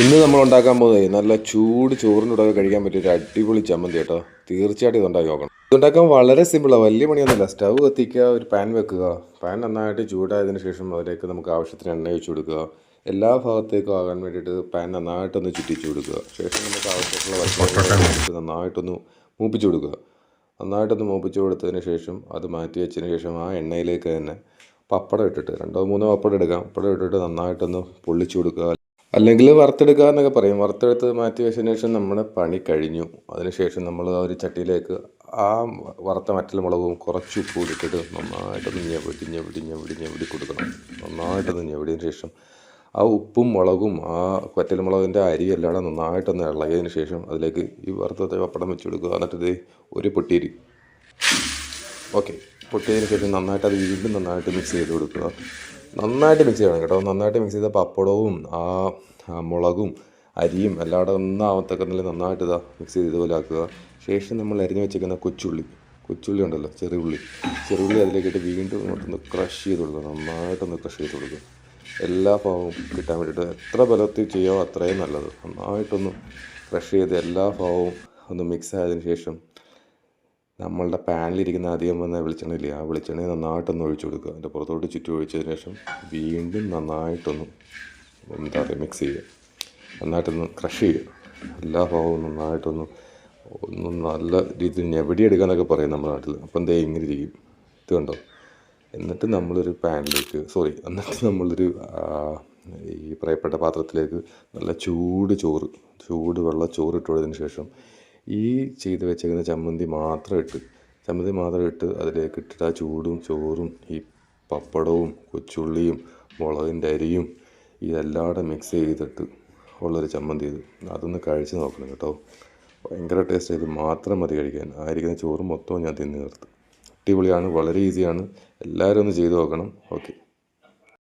ഇന്ന് നമ്മൾ ഉണ്ടാക്കാൻ പോകുന്നത് നല്ല ചൂട് ചോറിൻ്റെ കൂടെ കഴിക്കാൻ പറ്റിയ ഒരു അടിപൊളി ചമ്മന്തി കേട്ടോ. തീർച്ചയായിട്ടും ഇതുണ്ടാക്കി നോക്കണം. ഇതുണ്ടാക്കാൻ വളരെ സിമ്പിളാണ്, വലിയ പണിയൊന്നുമില്ല. സ്റ്റൗ കത്തിക്കുക, ഒരു പാൻ വെക്കുക. പാൻ നന്നായിട്ട് ചൂടായതിനു ശേഷം അതിലേക്ക് നമുക്ക് ആവശ്യത്തിന് എണ്ണ ഒഴിച്ച് കൊടുക്കുക. എല്ലാ ഭാഗത്തേക്കും ആകാൻ വേണ്ടിയിട്ട് പാൻ നന്നായിട്ടൊന്ന് ചുറ്റിച്ച് കൊടുക്കുക. ശേഷം നമുക്ക് ആവശ്യമുള്ള വറുത്ത് നന്നായിട്ടൊന്ന് മൂപ്പിച്ച് കൊടുക്കുക. നന്നായിട്ടൊന്ന് മൂപ്പിച്ച് കൊടുത്തതിന് ശേഷം അത് മാറ്റി വെച്ചതിന് ശേഷം ആ എണ്ണയിലേക്ക് തന്നെ പപ്പടം ഇട്ടിട്ട് 2-3 പപ്പടം എടുക്കാം. പപ്പടം ഇട്ടിട്ട് നന്നായിട്ടൊന്ന് പൊള്ളിച്ച് കൊടുക്കുക. അല്ലെങ്കിൽ വറുത്തെടുക്കുക എന്നൊക്കെ പറയും. വറുത്തെടുത്ത് മാറ്റി വെച്ചതിന് ശേഷം നമ്മുടെ പണി കഴിഞ്ഞു. അതിനുശേഷം നമ്മൾ ആ ഒരു ചട്ടിയിലേക്ക് ആ വറുത്ത വറ്റൽമുളകും കുറച്ച് ഉപ്പ് ഇട്ടിട്ട് നന്നായിട്ടൊന്ന് ഞെവിടി കൊടുക്കണം. നന്നായിട്ടൊന്ന് ഞെവിടിയതിന് ശേഷം ആ ഉപ്പും മുളകും ആ വറ്റൽമുളകിൻ്റെ അരിയെല്ലാം നന്നായിട്ടൊന്ന് ഇളകിയതിന് ശേഷം അതിലേക്ക് ഈ വറുത്ത പപ്പടം വെച്ച് കൊടുക്കുക. എന്നിട്ട് ഒരു പൊട്ടിയരി പൊട്ടിയതിന് ശേഷം നന്നായിട്ട് അത് വീണ്ടും നന്നായിട്ട് മിക്സ് ചെയ്ത് കൊടുക്കുക. നന്നായിട്ട് മിക്സ് ചെയ്യണം കേട്ടോ. നന്നായിട്ട് മിക്സ് ചെയ്ത പപ്പടവും ആ മുളകും അരിയും എല്ലാവരും ഒന്നാവത്തൊക്കെ നന്നായിട്ട് മിക്സ് ചെയ്ത് ഇതുപോലെ ആക്കുക. ശേഷം നമ്മൾ അരിഞ്ഞ് വെച്ചിരിക്കുന്ന കൊച്ചുള്ളി ഉണ്ടല്ലോ, ചെറുള്ളി അതിലേക്കിട്ട് വീണ്ടും ഇങ്ങോട്ടൊന്ന് ക്രഷ് ചെയ്ത് കൊടുക്കുക. നന്നായിട്ടൊന്ന് ക്രഷ് ചെയ്ത് കൊടുക്കുക. എല്ലാ ഭാഗവും കിട്ടാൻ വേണ്ടിയിട്ട് എത്ര ബലത്തിൽ ചെയ്യുമോ അത്രയും നല്ലത്. നന്നായിട്ടൊന്ന് ക്രഷ് ചെയ്ത് എല്ലാ ഭാഗവും ഒന്ന് മിക്സ് ആയതിനു ശേഷം നമ്മളുടെ പാനിലിരിക്കുന്ന അധികം വന്ന വെളിച്ചെണ്ണയില്ലേ, ആ വെളിച്ചെണ്ണ നന്നായിട്ടൊന്ന് ഒഴിച്ചു കൊടുക്കുക. അതിൻ്റെ പുറത്തോട്ട് ചുറ്റും ഒഴിച്ചതിന് ശേഷം വീണ്ടും നന്നായിട്ടൊന്ന് മിക്സ് ചെയ്യുക. നന്നായിട്ടൊന്ന് ക്രഷ് ചെയ്യുക. എല്ലാ ഭാഗവും നന്നായിട്ടൊന്ന് നല്ല രീതിയിൽ ഞെവിടിയെടുക്കാനൊക്കെ പറയും നമ്മുടെ നാട്ടിൽ. അപ്പം ഇങ്ങനെ ഇരിക്കും, ഇത് കണ്ടോ. എന്നിട്ട് നമ്മളൊരു ഈ പറയപ്പെട്ട പാത്രത്തിലേക്ക് നല്ല ചൂട് വെള്ള ചോറ് ഇട്ടുകൊടുത്തതിന് ശേഷം ഈ ചെയ്ത് വെച്ചേക്കുന്ന ചമ്മന്തി മാത്രം ഇട്ട് അതിലേക്ക് ഇട്ടിട്ട് ആ ചൂടും ചോറും ഈ പപ്പടവും കൊച്ചുള്ളിയും മുളകിൻ്റെ അരിയും ഇതെല്ലാം മിക്സ് ചെയ്തിട്ട് ഉള്ളൊരു ചമ്മന്തി. അതൊന്ന് കഴിച്ച് നോക്കണം കേട്ടോ. ഭയങ്കര ടേസ്റ്റ്. ഇത് മാത്രം മതി കഴിക്കാൻ. ആയിരിക്കുന്ന ചോറ് മൊത്തവും ഞാൻ തിന്ന് തീർത്ത്. അടിപൊളിയാണ്, വളരെ ഈസിയാണ്. എല്ലാവരും ഒന്ന് ചെയ്ത് നോക്കണം. ഓക്കെ.